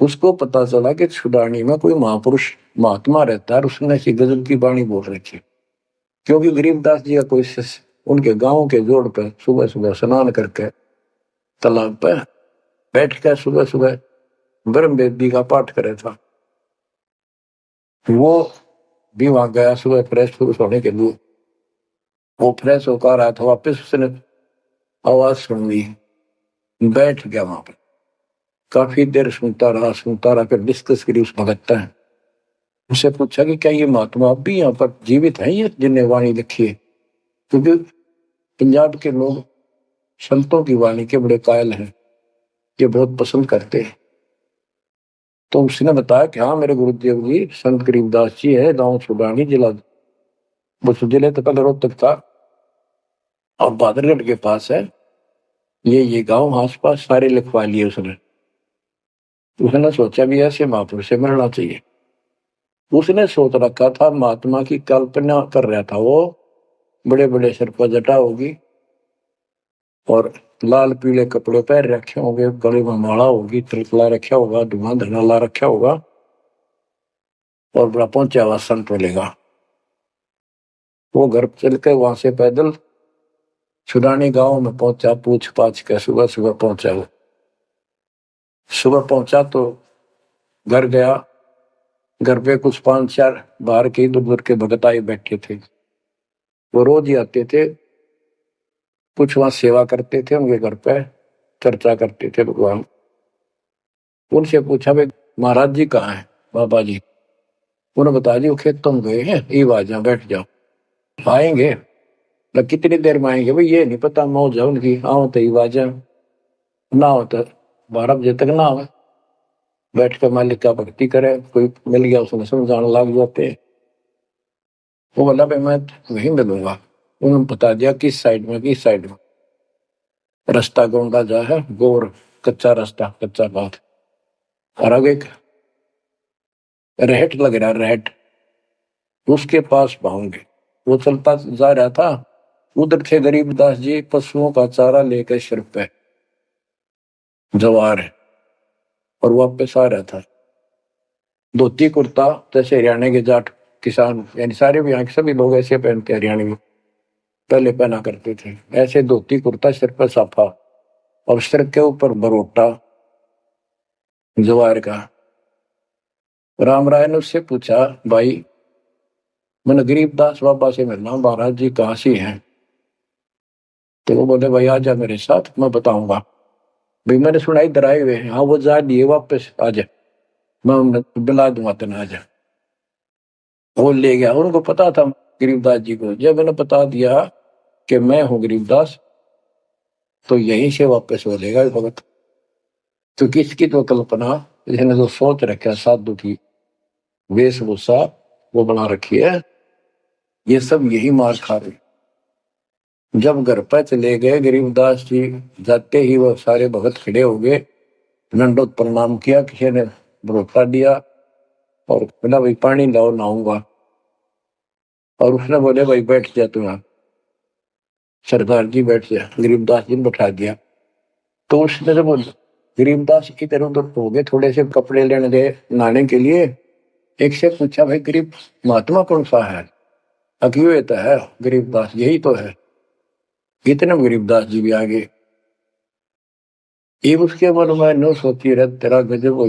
उसको पता चला कि छुड़ानी में कोई महापुरुष महात्मा रहता है, उसने ऐसी गजब की वाणी बोल रखी। क्योंकि गरीबदास जी का कोई उनके गांव के जोड़ पे सुबह सुबह स्नान करके तालाब पे बैठ कर सुबह सुबह ब्रह्म वेदी का पाठ करे था। वो भी वहां गया सुबह फ्रेश फ्रूश होने के लिए। वो फ्रेश होकर आया था, वापिस उसने आवाज सुन ली, बैठ गया वहां पर, काफी देर सुनता रहा, फिर डिस्कस करी उस भगत है। उससे पूछा कि क्या ये महात्मा अब भी यहाँ पर जीवित है, ये जिन्हें वाणी लिखी है? क्योंकि पंजाब के लोग संतों की वाणी के बड़े कायल हैं, ये बहुत पसंद करते हैं। तो उसने बताया कि हाँ मेरे गुरुदेव जी संत गरीबदास जी है, गांव छुड़ानी, जिला वो जिले तो पहले रोहतक था, और बादरगढ़ के पास है। ये गांव आस पास सारे लिखवा लिए उसने। उसने सोचा भी ऐसे महापुरुष से मिलना चाहिए। उसने सोच रखा था, महात्मा की कल्पना कर रहा था वो, बड़े बड़े सिर पर जटा होगी और लाल पीले कपड़े पहन रखे होंगे, गले में माला होगी, तिलक ला रखा होगा, धुआं धना ला रखा होगा, और बड़ा पहुंचा हुआ संत मिलेगा। वो घर चल के वहां से पैदल छुड़ानी गांव में पहुंचा, पूछ पाछ के सुबह सुबह पहुंचा। वो सुबह पहुंचा तो घर गया, घर पे कुछ 5-4 बाहर के दूर दूर के भगत आए बैठे थे। वो रोज ही आते थे, कुछ वहां सेवा करते थे, उनके घर पे चर्चा करते थे भगवान। उनसे पूछा भाई महाराज जी कहाँ है, बाबा जी? उन्होंने बता दी वो खेत तुम गए हैं, ये आ जाओ, बैठ जाओ, आएंगे। कितनी देर में आएंगे भाई ये नहीं पता, मौज है उनकी, आओ तो ही आ जाओ, ना हो तो 12 बजे तक ना हो, बैठ कर मालिक का भक्ति करे। कोई मिल गया उसने समझाने लग जाते। वो बोला भाई मैं वहीं मिलूंगा। उन्होंने बता दिया किस साइड में, किस साइड में। रास्ता गोंडा जा है, गोर कच्चा रास्ता, कच्चा बात, और आगे रहट लग रहा, रहट, उसके पास पहुंचे। वो चलता जा रहा था, उधर थे गरीबदास जी पशुओं का चारा लेकर सिर पे जवार, और वापस आ रहा था। धोती कुर्ता, जैसे हरियाणा के जाट किसान, यानी सारे भी यहाँ के सभी लोग ऐसे पहनते हैं हरियाणा में। पहले पहना करते थे। ऐसे धोती कुर्ता, सिर पर साफा और सिर के ऊपर बरोटा जवार का। राम राय ने उससे पूछा, भाई मैंने गरीबदास बाबा से मिलना, महाराज जी कहाँ से हैं? तो वो बोले, भाई आ जा मेरे साथ, मैं बताऊंगा। भाई मैंने सुना इधर आए हुए हैं। हाँ वो जा दिए वापस, आ जा, मैं बुला दूंगा तेना, आ जा। वो ले गया। उनको पता था गरीबदास जी को। जब मैंने बता दिया कि मैं हूँ गरीबदास, तो यहीं से वापस हो जाएगा भगत। तो किसकी तो कल्पना, इसने जो सोच रखा साधु की वेशभूषा वो बना रखी है, ये सब यही मार खा रहे। जब घर पर चले गए गरीबदास जी, जाते ही वो सारे भगत खड़े हो गए, दंडोत प्रणाम किया, किसी ने भरोसा दिया और बोला, भाई पानी लाओ, नहाऊंगा। और उसने बोले, भाई बैठ जा तू यहाँ। सरदार जी बैठ जा। गरीबदास जी ने बैठा दिया। तो उसने जब गरीबदास इधर उधर हो गए, थोड़े से कपड़े लेने गए नहाने के लिए, एक से पूछा, भाई गरीब महात्मा कौन सा है? अकियो तो है गरीबदास, यही तो है। इतने गरीबदास जी भी आगे। ये उसके मन में नो सोची, रह तेरा गजब हो,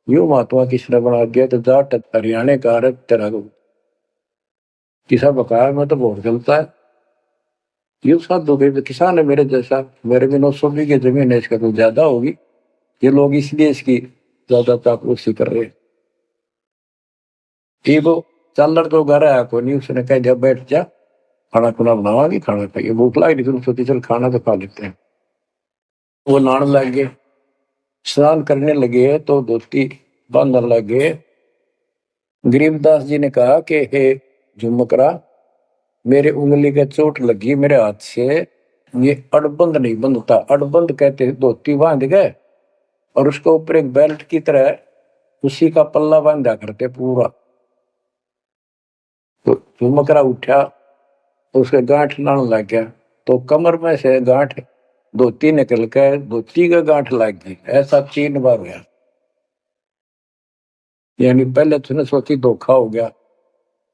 यू महात्मा किसने बना दिया? तो जाट हरियाणा का रह तेरा किसा बकाया में तो बहुत चलता है। यू साधु के किसान है मेरे जैसा, मेरे भी 900 बीघे जमीन है, इसका तो ज्यादा होगी। ये लोग इसलिए इसकी ज्यादा चापलूसी कर रहे हैं। ये वो चालर तो घर आया को नहीं, उसने कह दिया बैठ जा, खाना खुना बनावागी, खाना खाइए। भूख लगी तुम सोची चल खाना तो खा लेते हैं। वो नहाने लग गए, स्नान करने लगे तो धोती बांधने लग गए। गरीबदास जी ने कहा कि हे झुमकरा, मेरे उंगली के चोट लगी मेरे हाथ से, ये अड़बंद नहीं बंधता। अड़बंद कहते धोती बांध गए और उसके ऊपर एक बेल्ट की तरह उसी का पल्ला बांधा करते पूरा। तो झुमकरा उठा, उसके गांठ लाने लग गया, तो कमर में से गांठ धोती निकल के धोती का गांठ लग गई। ऐसा 3 बार हुआ। यानी पहले तो सोची धोखा हो गया,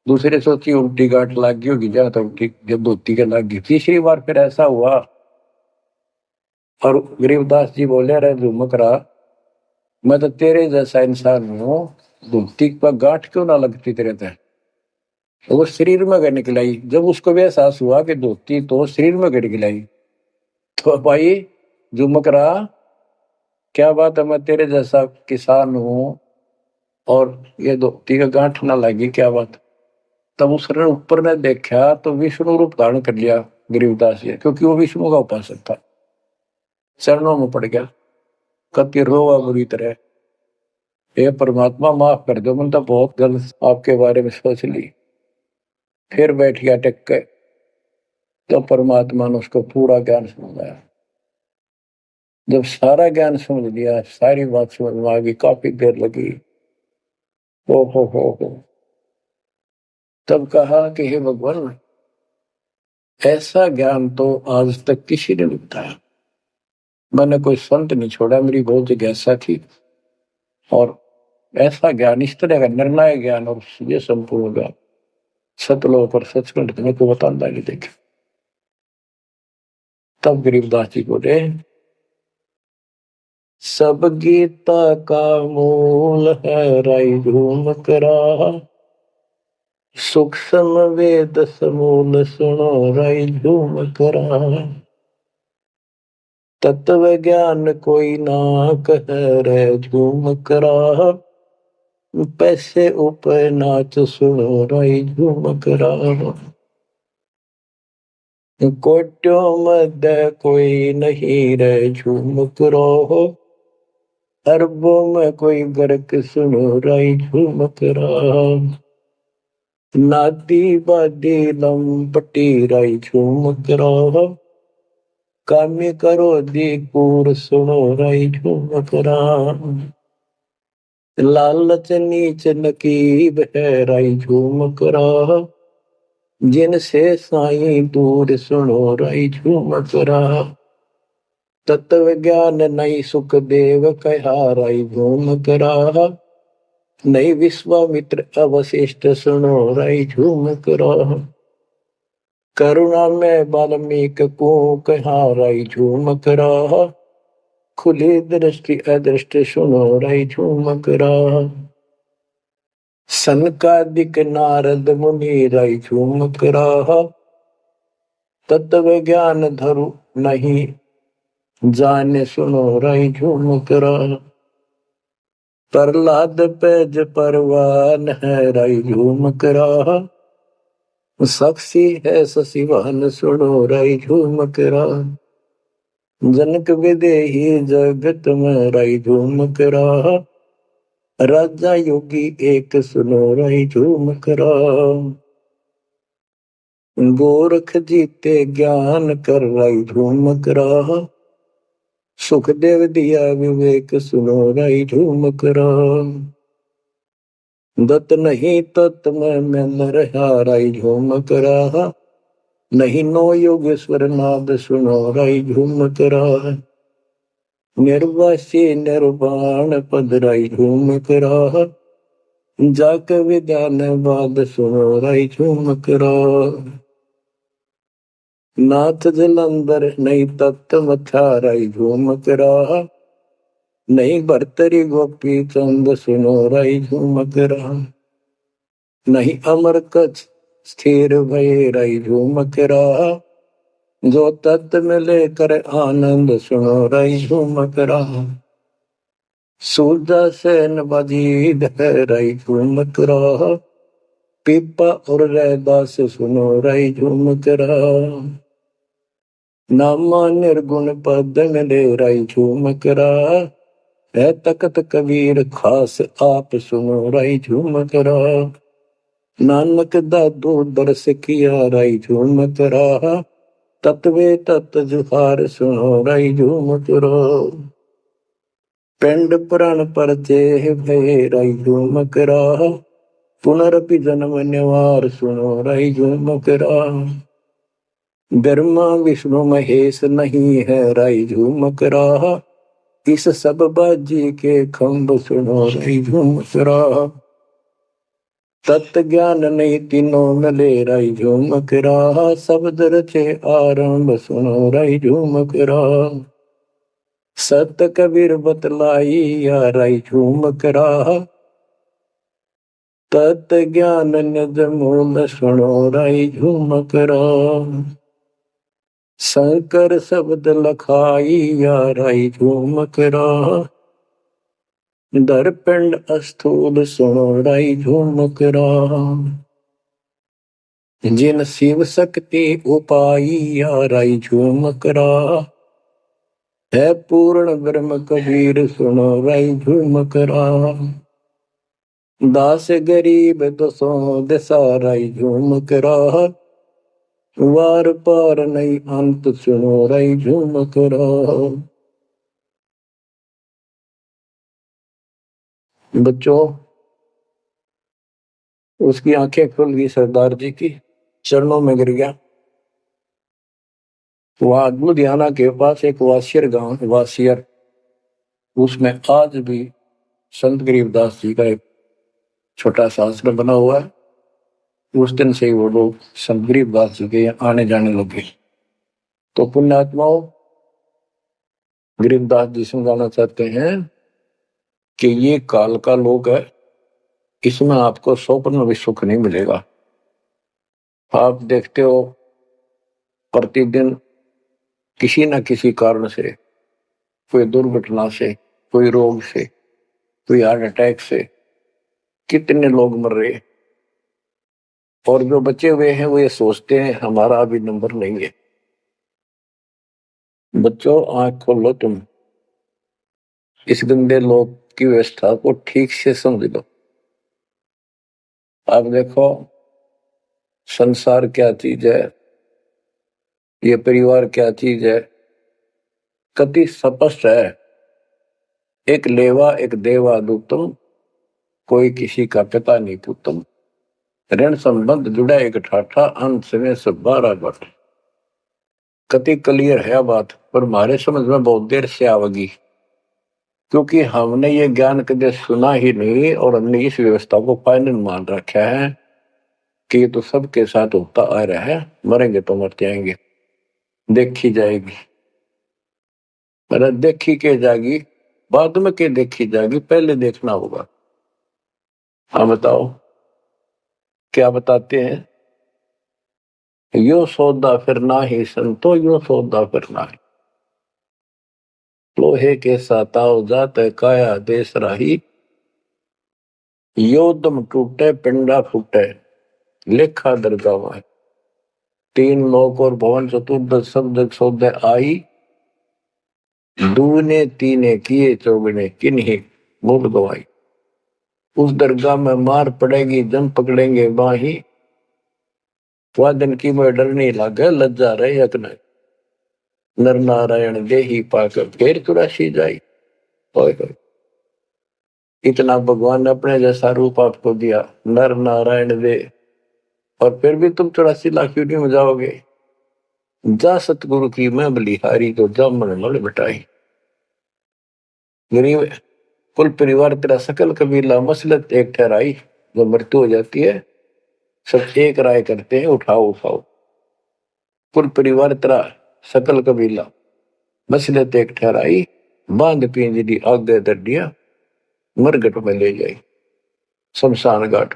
दूसरे सोची उल्टी गांठ लग गई होगी, जहां तो उल्टी जब धोती के लग गई। तीसरी बार फिर ऐसा हुआ और गरीबदास जी बोले, अरे झुमकरा, मैं तो तेरे जैसा इंसान हूँ, धोती पर गांठ क्यों ना लगती तेरे तय? तो वो शरीर में गड़ निकलाई। जब उसको भी एहसास हुआ कि धोती तो शरीर में गड़ गिलाई, तो भाई झुमकरा क्या बात है, मैं तेरे जैसा किसान हूँ और ये धोती का गांठ ना लगी, क्या बात? तब उसने ऊपर ने देखा तो विष्णु रूप धारण कर लिया गरीबदास जी, क्योंकि वो विष्णु का उपासक था। चरणों में पड़ गया, कति रोवा बुरी तरह, हे परमात्मा माफ कर दो, मैंने तो बहुत गलत आपके बारे में सोच ली। फिर बैठ गया टेक के। तो परमात्मा ने उसको पूरा ज्ञान समझाया। जब सारा ज्ञान समझ लिया, सारी बात समझ में आ गई, काफी देर लगी। हो तब कहा कि हे भगवान, ऐसा ज्ञान तो आज तक किसी ने नहीं बताया। मैंने कोई संत नहीं छोड़ा, मेरी बहुत जिज्ञासा थी, और ऐसा ज्ञान, इस तरह का निर्णायक ज्ञान और ये संपूर्ण ज्ञान सतलोक और सचखंड में को बताता नहीं देखे। तब गरीबदास जी बोले, सब गीता का मूल है राई झूमकरा, सूक्ष्म वेद समूल सुनो राई झूमकरा, तत्व ज्ञान कोई ना कह रे झूमकरा, पैसे ऊपर नाच सुनो राई झूमकरा, कोट्यों मध्य कोई नहीं रे झूमकरा, अरबों में कोई गर्क सुनो राई झूमकरा, नादी बादी लंपटी राई झूमकरा, कामी करो दी कूर सुनो राई झूमकरा, लालच नीच नकीब है राई झूमकरा, जिनसे साईं दूर सुनो राई झूमकरा, तत्व ज्ञान नहीं सुख देव कहा राई झूमकरा, नहीं विश्वामित्र अवशिष्ट सुनो राई झूमकरा, करुणा में वाल्मीकि को कहाँ राई झूमक रहा, खुली दृष्टि अदृष्टि सुनो राई झूमक रहा। सनकादिक नारद मुनि राई झूमक रहा, तत्व ज्ञान धरु नहीं जाने सुनो राई झूमक रहा। प्रहलाद पैज परवान है राई झूमक रहा, साक्षी है शशिवाहन सुनो राई झूमक रहा। जनक विदेही जगत में राई झूमक रहा, राजा योगी एक सुनो राई झूमक रहा। गोरख जीते ज्ञान कर राई झूमक रहा, सुखदेव दिया विवेक सुनो राई झूमक रहा। दत्त नहीं तत् में रहा राई झूमक रहा, नहीं नो योगेश्वर नाद सुनो राई झूमक रहा। निर्वासी निर्वाण पद राई झूमक रहा, जाक विद्यान बाद सुनो राई झूमक रहा। नाथ जलंधर नहीं तत्त मथा राई झूमक रहा, नहीं भरतरी गोपी चंद सुनो राई झूमक रहा। नहीं अमर कच्छ स्थिर भय राई झूमक रहा, जो तत्व में लेकर आनंद सुनो राई झूमक रहा। सूरजा सेन बजीद है राई झूमक रहा, पीपा और रैदास सुनो राई झूमक रहा। नामा निर्गुण पद में ले राई झूमक रहा, है तकत कबीर खास आप सुनो राई झूमक रहा। नानक दादू दर्श किया राई झूमक रहा, तत्वे तत् जुहार सुनो राई झूमक रहा। पिंड पुराण परचे भय राई झूमक रहा, पुनरपि जन्म निवार सुनो राई झूमक रहा। ब्रह्मा विष्णु महेश नहीं है राई झूमक रहा, इस सब बाजी के खंभ सुनो राई झूमक रहा। तत्व ज्ञान नहीं तीनों मिले राई झूमक रहा, शब्द रचे आरंभ सुनो राई झूमक रहा। सत कबीर बतलाई या राई झूमक रहा, तत् ज्ञान निज मूल सुनो राई झूमक रहा। शंकर शब्द लखाई या राई झूमक रहा, दर्पिंड अस्थूल सुनो राई झूमक रहा। जिन शिव शक्ति उपाई या राई झूमक रहा, है पूर्ण ब्रह्म कबीर सुनो राई झूमक रहा। दास गरीब दसों दिशा राई झूमक रहा, वार पार नहीं अंत सुनो राई झूमक रहा। बच्चों, उसकी आंखें खुल गई, सरदार जी की चरणों में गिर गया। वहां लुधियाना के पास एक वासियर गांव, वासियर, उसमें आज भी संत गरीबदास जी का एक छोटा सा आश्रम बना हुआ है। उस दिन से ही वो लोग संत गरीबदास जी के आने जाने लगे। तो पुण्यात्माओं, गरीबदास जी समझाना चाहते हैं कि ये काल का लोग है, इसमें आपको स्वप्न में भी सुख नहीं मिलेगा। आप देखते हो प्रतिदिन किसी न किसी कारण से, कोई दुर्घटना से, कोई रोग से, कोई हार्ट अटैक से कितने लोग मर रहे हैं, और जो बचे हुए हैं वो ये सोचते हैं हमारा अभी नंबर नहीं है। बच्चों, आंख खोलो, तुम इस गंदे लोग की व्यवस्था को ठीक से समझ लो। आप देखो संसार क्या चीज है, ये परिवार क्या चीज है, कति स्पष्ट है। एक लेवा एक देवा दूतम, कोई किसी का पिता नहीं पुतम। ऋण संबंध जुड़ा एक ठाठा, अंत में सब 12 बट। कति क्लियर है बात, पर हमारे समझ में बहुत देर से आवेगी, क्योंकि हमने ये ज्ञान कभी सुना ही नहीं और हमने इस व्यवस्था को फाइनल मान रखा है कि ये तो सबके साथ होता आ रहा है, मरेंगे तो मर जाएंगे, देखी जाएगी। अरे देखी के जाएगी, बाद में के देखी जाएगी, पहले देखना होगा। हाँ बताओ क्या बताते हैं? यो सौदा फिर ना ही संतो, यो सौदा फिर ना ही। लोहे के साताव जात काया देश राही, योदम टूटे पिंडा फूटे, लेखा दरगावा है। तीन लोक और भवन चतुर्दश शब्द सौदे आई, दूने तीने किए चौगने किन्हीं मूल गवाई। उस दरगाह में मार पड़ेगी जम पकड़ेंगे बाही, वादन की में डर नहीं लागे लज्जा रहे यकन, नर नारायण देही पाकर फिर 84 जाई। इतना भगवान ने अपने जैसा रूप आपको दिया, नर नारायण दे, और फिर भी तुम 84 लाख यूनिट में जाओगे। जा सतगुरु की मैं बलिहारी तो जामन मल मिटाई। गरीब कुल परिवार तेरा सकल कबीला मसलत एक ठहराई। जब मृत्यु हो जाती है सब एक राय करते हैं, उठाओ उठाओ। कुल परिवार तेरा सकल कबीला मसलत एक ठहराई, बांध पिंजरी आगे दर दिया, मरगट में ले जाई शमशान घाट।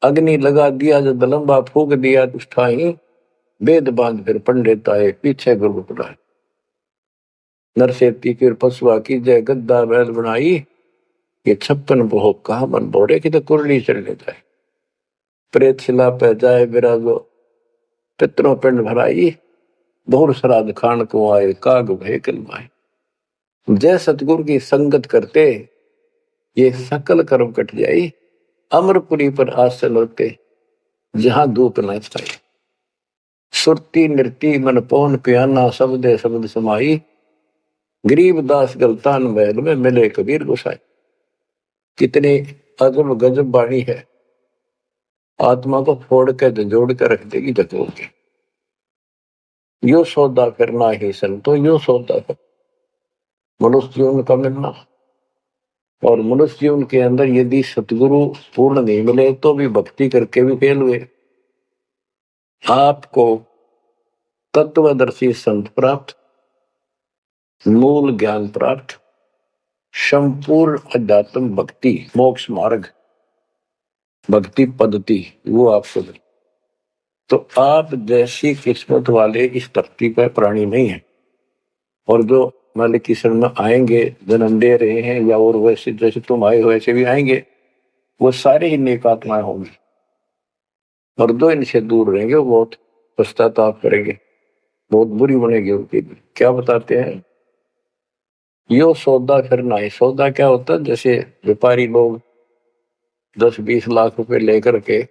अग्नि लगा दिया जो दलंबा फूक दिया दुष्टाई, वेद बांध फिर पंडित आए पीछे गुरु बुलाए। नरसेती फिर पशुआ की जय गद्दा बैल बनाई, ये 56 बहु कहा मन बोरे की तो कुरली चढ़ने जाए। प्रेत शिला पे जाए विराजो, पितरों पिंड भराई, बहुर श्राद्ध खान को आए काग भय कलमाए। जय सतगुरु की संगत करते ये सकल कर्म कट जाई, अमरपुरी पर आसन होते जहां धूप न छाई। सुरती नृती मन पौन पियाना, शब्दे शब्द समाई, गरीब दास गलतान महल में मिले कबीर गोसाई। कितनी अजब गजब बाणी है, आत्मा को फोड़ के जोड़ के रख देगी जगोड़ के। यो सौदा करना ही संतो, यो सौदा कर मनुष्य जीवन का मिलना। और मनुष्य जीवन के अंदर यदि सतगुरु पूर्ण नहीं मिले तो भी भक्ति करके भी फेल हुए। आपको तत्वदर्शी संत प्राप्त, मूल ज्ञान प्राप्त, संपूर्ण अध्यात्म भक्ति मोक्ष मार्ग भक्ति पद्धति वो आपको मिले। तो आप जैसी किस्मत वाले इस धरती पर प्राणी नहीं है। और जो मालिक की शरण में आएंगे, जन्म दे रहे हैं या और वैसे जैसे तुम आए हो वैसे भी आएंगे, वो सारे ही नेक आत्माएं होंगी। और जो इनसे दूर रहेंगे वो बहुत पश्चाताप करेंगे, बहुत बुरी बनेगी उनकी। क्या बताते हैं? यो सौदा करना है। सौदा क्या होता है? जैसे व्यापारी लोग 10-20 लाख रुपए लेकर के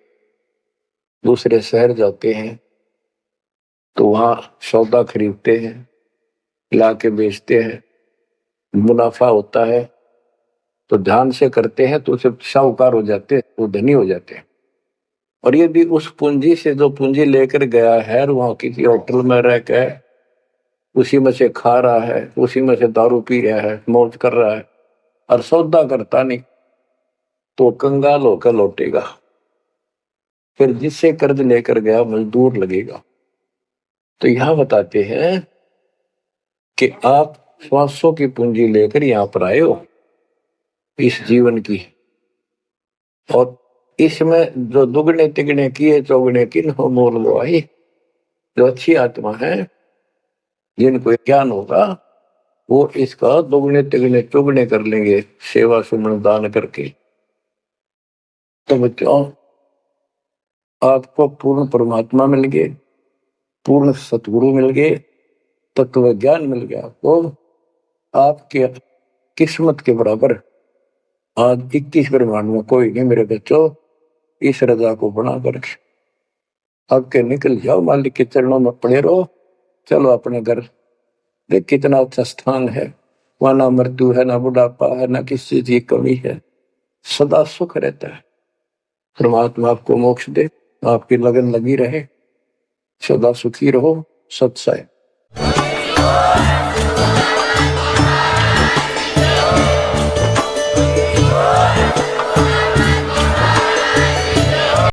दूसरे शहर जाते हैं तो वहां सौदा खरीदते हैं, ला के बेचते हैं, मुनाफा होता है तो ध्यान से करते हैं तो उसे साहूकार हो जाते हैं, वो धनी हो जाते हैं। और यदि उस पूंजी से जो पूंजी लेकर गया है वहां किसी होटल में रह के उसी में से खा रहा है, उसी में से दारू पी रहा है, मौज कर रहा है और सौदा करता नहीं, तो कंगाल होकर लौटेगा। फिर जिससे कर्ज लेकर गया मजदूर लगेगा। तो यहां बताते हैं कि आप श्वासों की पूंजी लेकर यहां पर आए हो इस जीवन की, और इसमें जो दुगने तिगने किए चौगने किन हो मोल गवाही। जो अच्छी आत्मा है जिनको ज्ञान होगा वो इसका दुगने तिगने चौगने कर लेंगे सेवा सुमन दान करके। तो बच्चों आपको पूर्ण परमात्मा मिल गए, पूर्ण सतगुरु मिल गए, तत्व ज्ञान मिल गया। तो आपके किस्मत के बराबर आज 21 ब्रह्मांड में कोई नहीं मेरे बच्चों। इस रजा को बना कर अब के निकल जाओ, मालिक के चरणों में पड़े रहो। चलो अपने घर, देख कितना अच्छा स्थान है, वहां ना मृत्यु है, ना बुढ़ापा है, ना किसी चीज की कमी है, सदा सुख रहता है। परमात्मा आपको मोक्ष दे, आपकी लगन लगी रहे, सदा सुखी रहो। सत्संग।